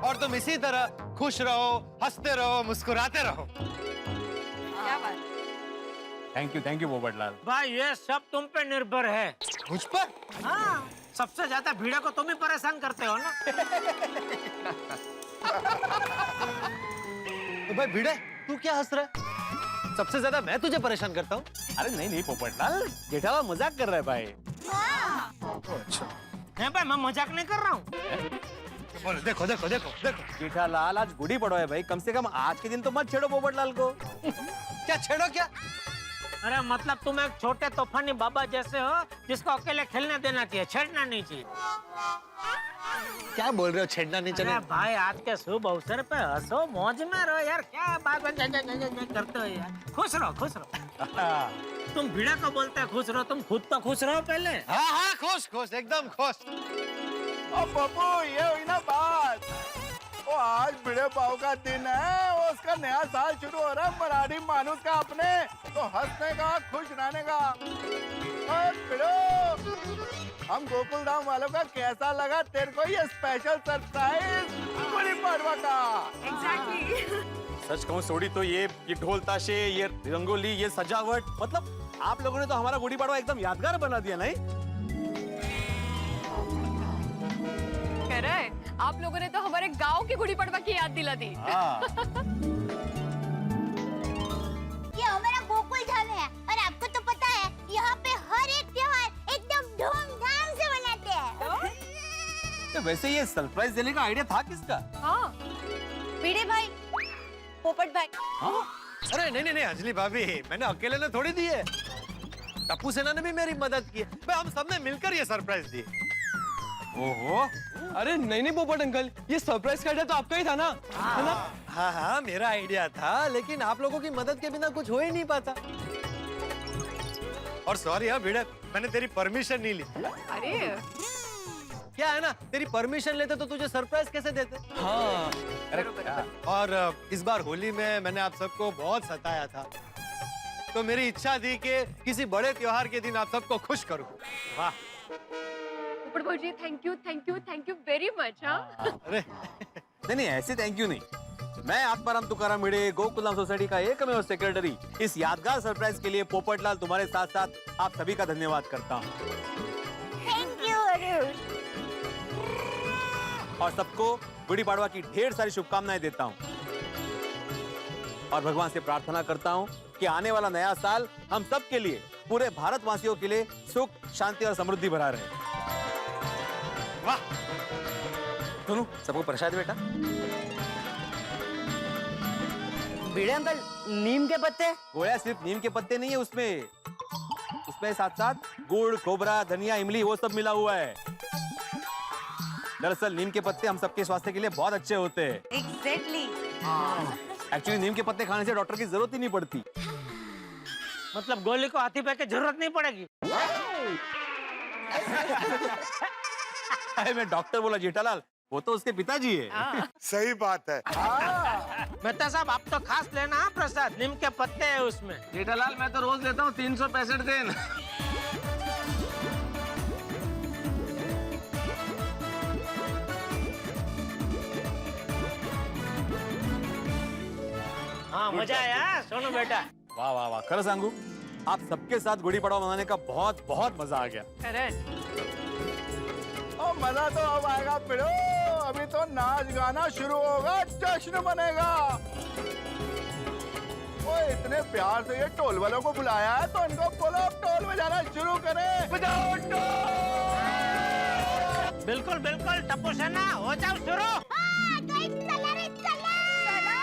और तुम इसी तरह खुश रहो, हंसते रहो, मुस्कुराते रहो। क्या बात? Thank you Popatlal. भाई ये सब तुम पे निर्भर है। मुझ पर? हाँ, सबसे ज्यादा भीड़ा को तुम ही परेशान करते हो ना। तो भाई भिड़े, तू क्या हंस रहा है? सबसे ज्यादा मैं तुझे परेशान करता हूँ। अरे नहीं पोपटलाल, जेठालाल मजाक कर रहा है भाई। है भाई, मैं मजाक नहीं कर रहा हूँ। देखो देखो देखो देखो। जेठालाल, आज गुड़ी पड़वा है भाई, कम से कम आज के दिन तो मत छेड़ो पोपटलाल को। क्या छेड़ो क्या? अरे मतलब तुम एक छोटे तूफानी बाबा जैसे हो जिसको अकेले खेलने देना चाहिए, छेड़ना नहीं चाहिए। क्या बोल रहे हो, छेड़ना नहीं चाहिए? अरे भाई, आज के शुभ अवसर पे हंसो, मौज में रहो यार। क्या बात करते हो यार? खुश रहो, खुश रहो। तुम भिड़ा को बोलते हैं खुश रहो, तुम खुद तो खुश रहो पहले। हाँ हाँ, खुश खुश, एकदम खुश। ओ पप्पू, ये हुई ना बात। ओ आज भिड़े पाव का दिन है, उसका नया साल शुरू हो रहा है मराठी मानुस का अपने, तो हंसने का, खुश रहने का। भिड़ो, हम गोकुल धाम वालों का कैसा लगा तेरे को ये स्पेशल सरप्राइज गुड़ी पड़वा का? एग्जैक्टली। सच कहूँ सोडी तो ये ढोल ताशे, ये रंगोली, ये सजावट, मतलब आप लोगों ने तो हमारा गुड़ी पड़वा एकदम यादगार बना दिया नहीं? कह रहा है आप लोगों ने तो हमारे गांव की गुड़ी पड़वा की याद दिला दी। ये हमारा गोकुल धाम है और आपको तो पता है यहाँ पे हर एक त्योहार एकदम धूमधाम से मनाते हैं। तो वैसे ये सरप्राइज देने का आइडिया था किसका? हाँ भिड़े भाई, पोपट भाई। अरे नहीं नहीं नहीं अंजलि भाभी, मैंने अकेले ने थोड़ी दी है। टप्पू सेना ने भी मेरी मदद की है। हम सबने मिलकर ये सरप्राइज दी। ओहो, अरे नहीं नहीं पोपट अंकल, ये सरप्राइज का आइडिया तो आपका ही था ना? है ना? हाँ हाँ मेरा आइडिया था, लेकिन आप लोगों की मदद के बिना कुछ हो ही नहीं पाता। और सॉरी हाँ भिड़े, मैंने तेरी परमिशन नहीं ली। अरे क्या है ना, तेरी परमिशन लेते तो तुझे सरप्राइज कैसे देते? हाँ। और इस बार होली में मैंने आप सबको बहुत सताया था, तो मेरी इच्छा थी कि किसी बड़े त्योहार के दिन आप सबको खुश करूं। वाह पोपट भाई जी, थैंक यू वेरी मच। हाँ अरे नहीं ऐसे थैंक यू नहीं। मैं आत्माराम तुकाराम भिड़े, गोकुलधाम सोसाइटी का एकमेव सेक्रेटरी, इस यादगार सरप्राइज के लिए पोपटलाल तुम्हारे साथ साथ आप सभी का धन्यवाद करता हूँ। Thank you Arun. और सबको गुड़ी पाड़वा की ढेर सारी शुभकामनाएं देता हूँ और भगवान से प्रार्थना करता हूँ कि आने वाला नया साल हम सब के लिए, पूरे भारतवासियों के लिए सुख, शांति और समृद्धि भरा रहे। वाह, सुनो सबको प्रसाद बेटा। भिड़े अंकल, नीम के पत्ते? गोया सिर्फ नीम के पत्ते नहीं है उसमें साथ साथ गुड़, खोबरा, धनिया, इमली वो सब मिला हुआ है। दरअसल नीम के पत्ते हम सबके स्वास्थ्य के लिए बहुत अच्छे होते हैं। एग्जैक्टली। एक्चुअली नीम के पत्ते खाने से डॉक्टर की जरूरत ही नहीं पड़ती। मतलब गोली को हाथी पे के जरूरत नहीं पड़ेगी। मैं डॉक्टर बोला जेठालाल, वो तो उसके पिताजी है। सही बात है। मेहता साहब, आप तो खास लेना हाँ प्रसाद, नीम के पत्ते है उसमें। जेठालाल मैं तो रोज लेता हूँ 365 दिन। हाँ मजा आया सोनू बेटा। वाह वाह वाह, खरं सांगू आप सबके साथ गुड़ी पड़वा मनाने का बहुत बहुत मजा आ गया। और मजा तो अब आएगा पिड़ो, अभी तो नाच गाना शुरू होगा, जश्न बनेगा। वो इतने प्यार से ये टोल वालों को बुलाया है, तो इनको बोलो टोल बजाना शुरू करें। बजाओ टोल। बिल्कुल बिल्कुल टप्पू सेना, हो जाओ शुरू।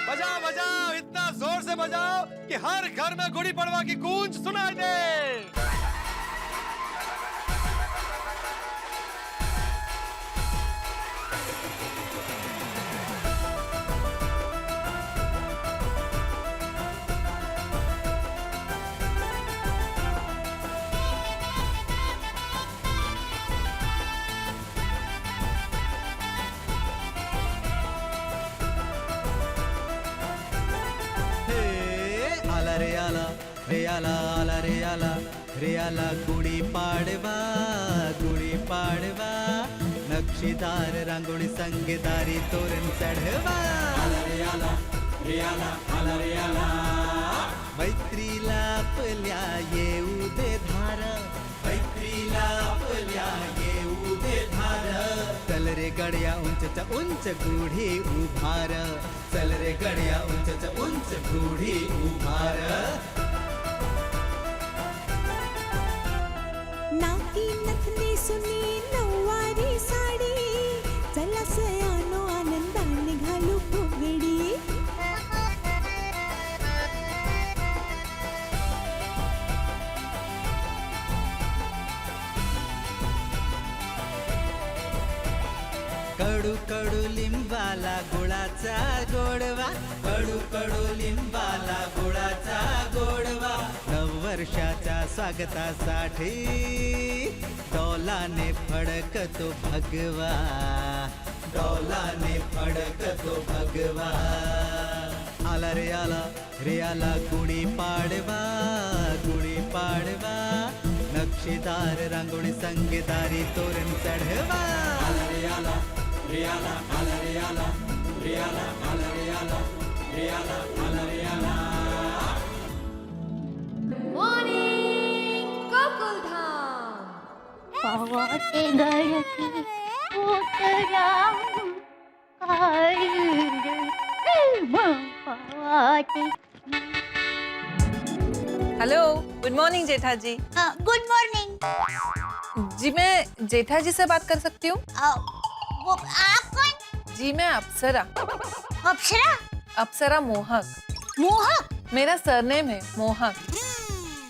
बजाओ बजाओ, इतना जोर से बजाओ कि हर घर में गुड़ी पड़वा की गूंज सुनाई दे। रे आला गुड़ी पाड़वा नक्षीदार रांगोळी संगीदारी तोरण चढवा मैत्रीला आपल्या येऊ दे धार, मैत्रीला आपल्या येऊ दे धार. चल रे गड्या उंचच्या उंच गुढी उभार, चल रे गड्या उंचच्या उंच गुढी उभार. नाकी नथनी सुनी नऊवारी साडी, चला सयानो आनंदाने घालू फुगडी. कडू कडू लिंबाला गुळाचा गोडवा, कडू कडू लिंबाला गुळाचा गोडवा. नववर्षाच्या स्वागतासाठी डोलाने फडकतो भगवा, डोलाने फडकतो भगवा. आला रे आला रे आला गुढी पाडवा, गुढी पाडवा. नक्षीदार रांगोळी संगीतारी तोरण चढवा. आला रे आला रे आला, आला रे आला रे आला, आला रे आला रे मॉर्निंग गोकुलधाम। पावाटे गळती उतरा पावाटे। Hello, good morning Jetha ji. Good morning. जी मैं जेठा जी से बात कर सकती हूँ? वो आप कौन? जी मैं अप्सरा। अप्सरा? अप्सरा मोहक। मोहक? मेरा सरनेम है मोहक।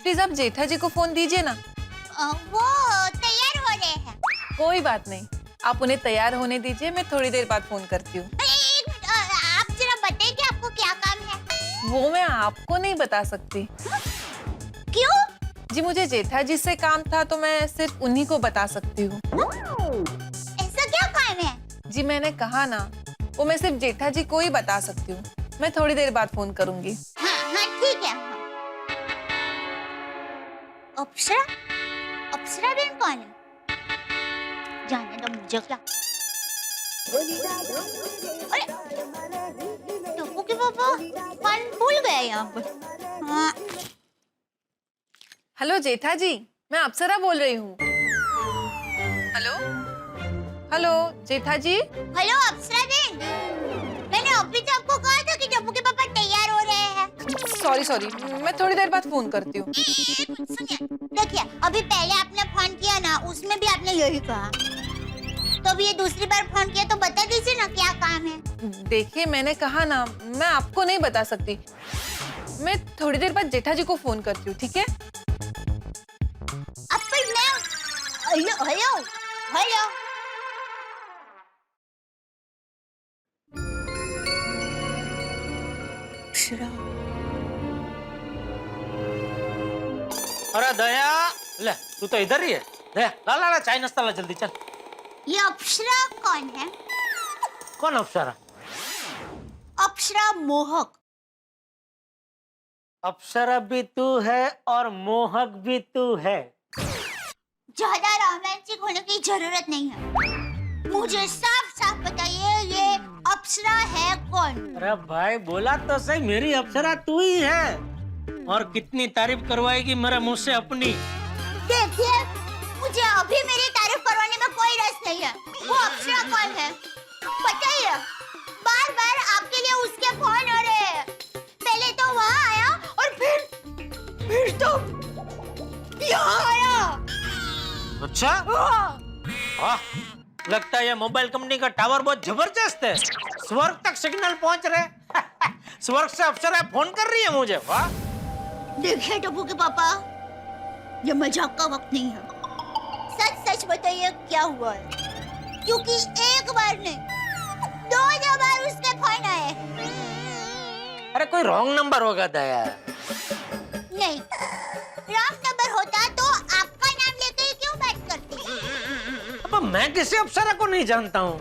प्लीज आप जेठा जी को फोन दीजिए ना। वो तैयार हो रहे हैं। कोई बात नहीं, आप उन्हें तैयार होने दीजिए, मैं थोड़ी देर बाद फोन करती हूँ। एक मिनट, आप जरा बताइए कि आपको क्या काम है? वो मैं आपको नहीं बता सकती। क्यों? जी मुझे जेठा जी से काम था तो मैं सिर्फ उन्हीं को बता सकती हूँ। ऐसा क्या काम है? जी मैंने कहा ना, वो मैं सिर्फ जेठा जी को ही बता सकती हूँ। मैं थोड़ी देर बाद फोन करूंगी। हाँ हाँ ठीक है। अप्सरा? अप्सरा बहन कौन है? जाने दो मुझे क्या। अरे टप्पू के पापा फोन भूल गए यहाँ पर। हाँ। हेलो जेठा जी, मैं अप्सरा बोल रही हूँ। हेलो हेलो जेठा जी। हेलो अप्सरा बहन, मैंने अभी तो आपको कहा था कि टप्पू के पापा तैयार हो रहे हैं। सॉरी सॉरी, मैं थोड़ी देर बाद फोन करती हूँ। सुनिए, देखिए अभी पहले आपने फोन किया ना, उसमें भी आपने यही कहा। तो अभी ये दूसरी बार फोन किया तो बता दीजिए ना क्या काम है। देखिए मैंने कहा ना, मैं आपको नहीं बता सकती। मैं थोड़ी देर बाद जेठा जी को फोन करती हूँ, ठीक है? अब पर मैं हेलो हेलो हेलो। अरे दया, ले तू तो इधर ही है। दया ला ला ला, चाय नाश्ता ला जल्दी चल। ये अप्सरा कौन है? कौन अप्सरा? अप्सरा मोहक। अप्सरा भी तू है और मोहक भी तू है। ज्यादा रोमांटिक होने की जरूरत नहीं है। मुझे साफ साफ बताइए ये अप्सरा है कौन? अरे भाई बोला तो सही, मेरी अप्सरा तू ही है। और कितनी तारीफ करवाएगी मेरे मुंह से अपनी। देखिए मुझे अभी मेरी तारीफ करवाने में कोई रस नहीं है। वो अप्सरा कौन है बताइए। बार बार आपके लिए उसके फोन हो रहे हैं। पहले तो वहाँ आया और फिर तो यहाँ आया। अच्छा वाह, लगता है ये मोबाइल कंपनी का टावर बहुत जबरदस्त है। स्वर्ग तक सिग्नल पहुंच रहे। स्वर्ग से अप्सरा फोन कर रही है मुझे। वाह। देखिए टप्पू के पापा, ये मजाक का वक्त नहीं है। सच सच बताइए क्या हुआ है, क्योंकि एक बार नहीं 2 बार उसके फोन आए। अरे कोई रॉन्ग नंबर होगा दया। नहीं, रॉन्ग नंबर होता तो आपका नाम लेके ही क्यों बात करती? अब मैं किसी अप्सरा को नहीं जानता हूँ।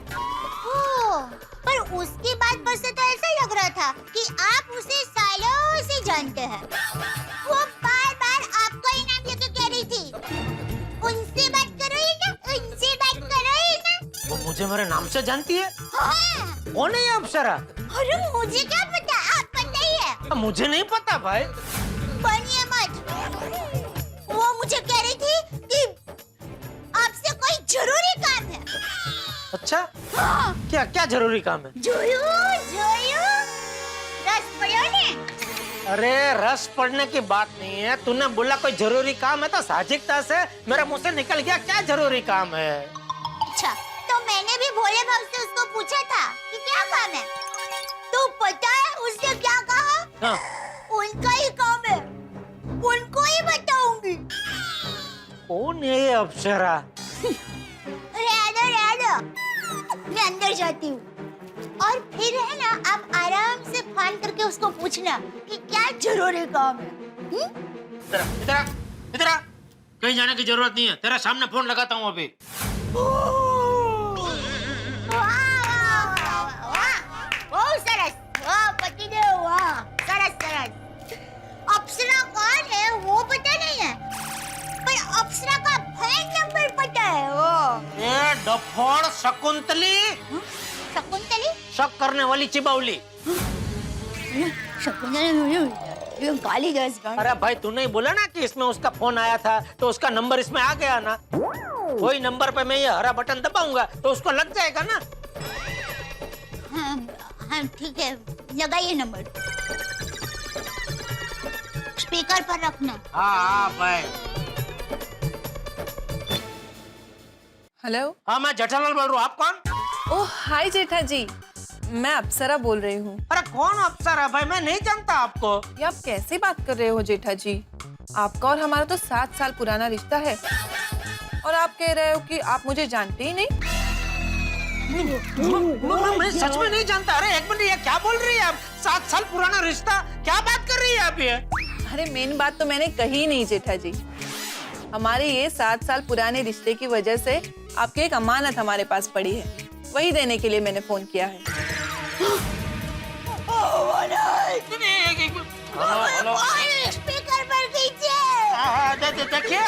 पर उसकी बात पर से तो ऐसा लग रहा था कि आप उसे सालों से जानते हैं। वो बार बार आपका ही नाम लेके कह रही थी, उनसे बात करो ही ना, उनसे बात करो ही ना। वो मुझे मेरे नाम से जानती है? हाँ। कौन है ये अप्सरा? अरे मुझे क्या पता, आप बताइए। मुझे नहीं पता भाई। बनिए मत। वो मुझे कह रही थी कि आपसे कोई जरूरी काम है। अच्छा हाँ। क्या क्या जरूरी काम है? जोयू जोयू रस पढ़ो ने। अरे रस पढ़ने की बात नहीं है, तूने बोला कोई जरूरी काम है तो साहजिकता से मेरे मुंह से निकल गया क्या जरूरी काम है। अच्छा तो मैंने भी भोले भाव से उसको पूछा था कि क्या काम है, तो पता है उसने क्या कहा? हाँ। उनका ही काम है, उनको ही बताऊंगी। कौन है ये अप्सरा? रहना मैं अंदर जाती हूँ और फिर है ना आप आराम से फोन करके उसको पूछना कि क्या जरूरी काम है। इधर आ, कहीं जाने की जरूरत नहीं है, तेरा सामने फोन लगाता हूँ अभी। सरस, वाह पतिदेव, वाह सरस सरस। अप्सरा कौन है वो पता नहीं है, पर अप्सरा का फोन नंबर पता है। वो ये डफोड़ शकुंतली। शकुंतली? शक करने वाली चिबावली। गाली गैस अरे भाई तूने ही बोला ना कि इसमें उसका फोन आया था, तो उसका नंबर इसमें आ गया ना। वही नंबर पे मैं ये हरा बटन दबाऊंगा तो उसको लग जाएगा ना। हाँ ठीक है, लगाइए नंबर, स्पीकर पर रखना। हाँ भाई। हेलो। हाँ मैं जेठालाल बोल रहा हूँ, आप कौन? ओह हाय जेठा जी, मैं अप्सरा बोल रही हूँ। अरे कौन अप्सरा भाई, मैं नहीं जानता आपको। ये आप कैसे बात कर रहे हो जेठा जी? आपका और हमारा तो 7 साल पुराना रिश्ता है और आप कह रहे हो कि आप मुझे जानते ही नहीं। मैं सच में नहीं जानता। अरे एक मिनट, ये क्या बोल रही है आप? 7 साल पुराना रिश्ता, क्या बात कर रही है आप ये? अरे मेन बात तो मैंने कही नहीं जेठा जी। हमारे ये 7 साल पुराने रिश्ते की वजह से आपकी एक अमानत हमारे पास पड़ी है, वही देने के लिए मैंने फोन किया है। स्पीकर पर कीजिए। देखिए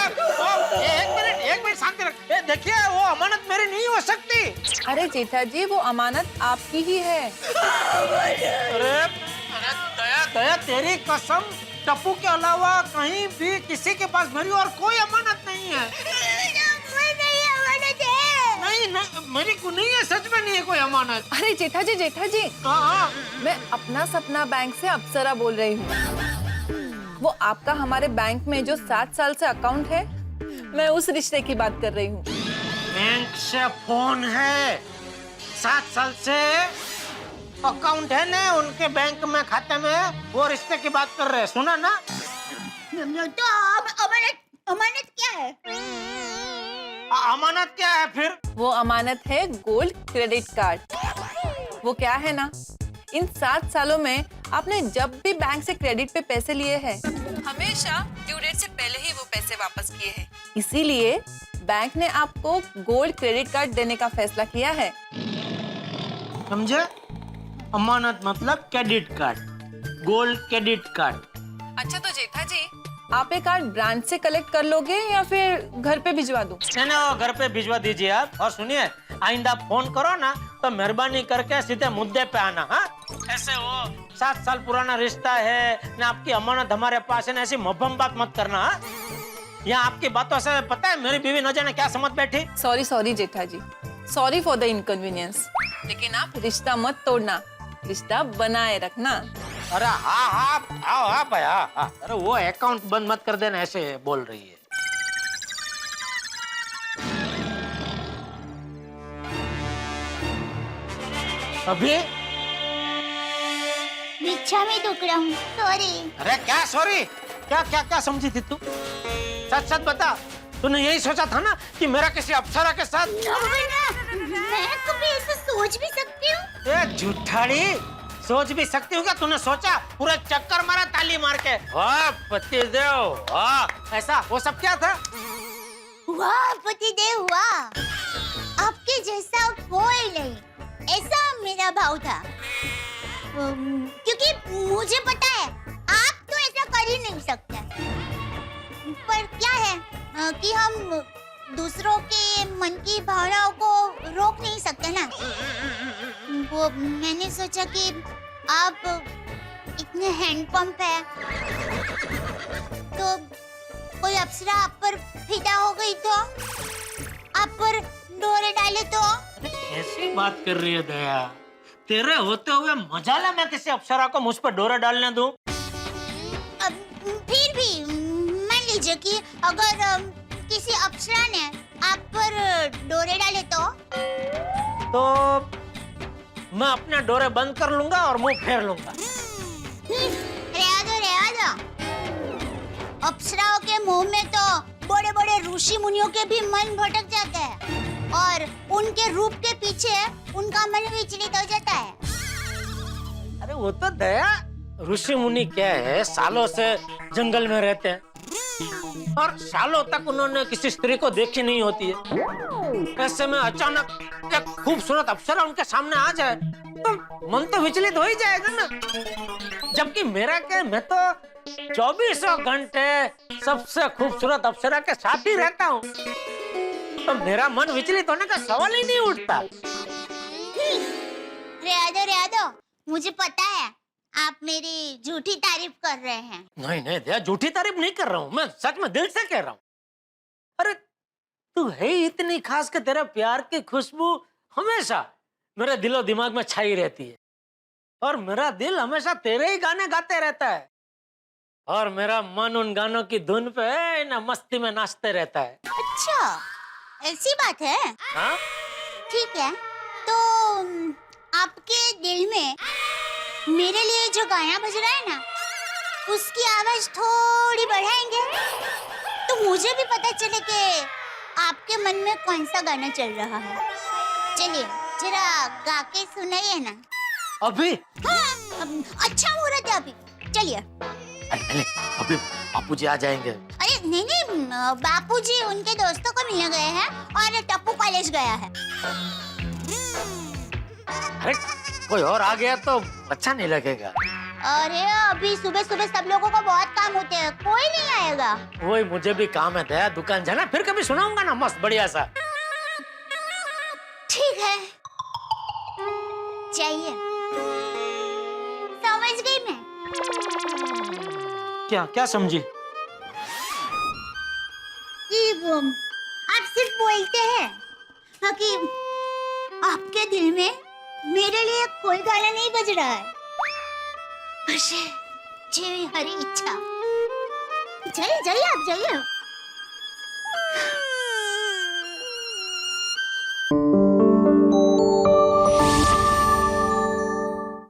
एक मिनट शांति रख। देखिए वो अमानत मेरी नहीं हो सकती। अरे जेठा जी, वो अमानत आपकी ही है। अरे दया तेरी कसम, टप्पू के अलावा कहीं भी किसी के पास मेरी और कोई अमानत नहीं है। नहीं मेरी को नहीं है, सच में नहीं है कोई अमानत। अरे जेठा जी हाँ। मैं अपना सपना बैंक से अप्सरा बोल रही हूँ। वो आपका हमारे बैंक में जो 7 साल से अकाउंट है, मैं उस रिश्ते की बात कर रही हूँ। बैंक से फोन है, 7 साल से अकाउंट है ना उनके बैंक में, खाते में, वो रिश्ते की बात कर रहे हैं। सुना ना? तो अमानत क्या है? अमानत क्या है फिर? वो अमानत है गोल्ड क्रेडिट कार्ड। वो क्या है ना, इन 7 सालों में आपने जब भी बैंक से क्रेडिट पे पैसे लिए हैं, हमेशा ड्यू डेट से पहले ही वो पैसे वापस किए हैं। इसीलिए बैंक ने आपको गोल्ड क्रेडिट कार्ड देने का फैसला किया है। समझे? अमानत मतलब credit card, gold credit card. अच्छा तो जेठा जी, आप ये कार्ड ब्रांच से कलेक्ट कर लोगे या फिर घर पे भिजवा दूं? नहीं वो घर पे भिजवा दीजिए आप। और सुनिए, आइंदा फोन करो ना तो मेहरबानी करके सीधे मुद्दे पे आना। हाँ, ऐसे वो 7 साल पुराना रिश्ता है ना, आपकी अमानत हमारे पास है ना, ऐसी मभम बात मत करना। हाँ? यहाँ आपकी बातों से पता है मेरी बीवी न जाने क्या समझ बैठी। Sorry Jetha ji, sorry for the inconvenience. लेकिन आप रिश्ता मत तोड़ना, रिश्ता बनाए रखना। अरे हाँ भाई हाँ। अरे वो अकाउंट बंद मत कर देना, ऐसे बोल रही है। अभी बिच्छा में टुकड़ा हूँ, सॉरी। अरे क्या सॉरी? क्या समझी थी तू? सच बता, तूने यही सोचा था ना कि मेरा किसी अप्सरा के साथ? मैं कभी ऐसा सोच भी सकती हूँ? ए झूठाड़ी, सोच भी सकती हूँ क्या? तूने सोचा? पूरा चक्कर मारा ताली मार के। वाह पतिदेव वाह। ऐसा वो सब क्या था? वाह पतिदेव वाह, आपके जैसा कोई नहीं, ऐसा मेरा भाव था। क्योंकि मुझे पता है आप तो ऐसा कर ही नहीं सकते। पर क्या है कि हम दूसरों के मन की भावनाओं को रोक नहीं सकते ना। वो मैंने सोचा कि आप इतने हैंडपंप है, तो कोई अप्सरा आप पर फिदा हो गई तो, आप पर डोरे डाले तो। ऐसी बात कर रही है दया? तेरे होते हुए मजाला मैं किसी अप्सरा को मुझ पर डोरा डालने दूं? फिर भी मान लीजिए कि अगर किसी अप्सरा ने आप पर डोरे डाले तो मैं अपने डोरे बंद कर लूंगा और मुंह फेर लूंगा। रहने दो। अप्सराओं के मुंह में तो बड़े बड़े ऋषि मुनियों के भी मन भटक जाते हैं और उनके रूप के पीछे उनका मन विचलित हो जाता है। अरे वो तो दया, ऋषि मुनि क्या है, सालों से जंगल में रहते हैं और सालों तक उन्होंने किसी स्त्री को देखी नहीं होती है। ऐसे में अचानक एक खूबसूरत अप्सरा उनके सामने आ जाए तो मन तो विचलित हो ही जाएगा ना। जबकि मेरा क्या, मैं तो 24 घंटे सबसे खूबसूरत अप्सरा के साथ ही रहता हूँ, तो मेरा मन विचलित होने का सवाल ही नहीं उठता। रहने दो, मुझे पता है आप मेरी झूठी तारीफ कर रहे हैं। नहीं नहीं दया, झूठी तारीफ नहीं कर रहा हूँ, मैं सच में दिल से कह रहा हूँ। अरे तू है ही इतनी खास कि तेरा प्यार की खुशबू हमेशा मेरे दिलो दिमाग में छाई रहती है, और मेरा दिल हमेशा तेरे ही गाने गाते रहता है, और मेरा मन उन गानों की धुन पे ना मस्ती में नाचते रहता है। अच्छा, ऐसी बात है? हाँ? ठीक है, तो आपके दिल में मेरे लिए जो गाना बज रहा है ना, उसकी आवाज थोड़ी बढ़ाएंगे तो मुझे भी पता चले कि आपके मन में कौन सा गाना चल रहा है। चलिए जरा गा के सुनाइए ना। अभी? हाँ, अच्छा मुहूर्त है अभी, चलिए। अरे अभी बापूजी आ जाएंगे। अरे नहीं नहीं, बापूजी उनके दोस्तों को मिलने गए हैं और टप्पू कॉलेज गया है। अरे कोई और आ गया तो अच्छा नहीं लगेगा। अरे अभी सुबह सुबह सब लोगों को बहुत काम होते हैं, कोई नहीं आएगा। वही मुझे भी काम है दया, दुकान जाना, फिर कभी सुनाऊंगा ना मस्त बढ़िया सा। ठीक है, चाहिए। समझ गई मैं। क्या क्या समझी? कि वो आप सिर्फ बोलते हैं हाँ, कि आपके दिल में मेरे लिए कोई गाना नहीं बज रहा है। जी हरी इच्छा। जाइए जाइए, आप जाइए।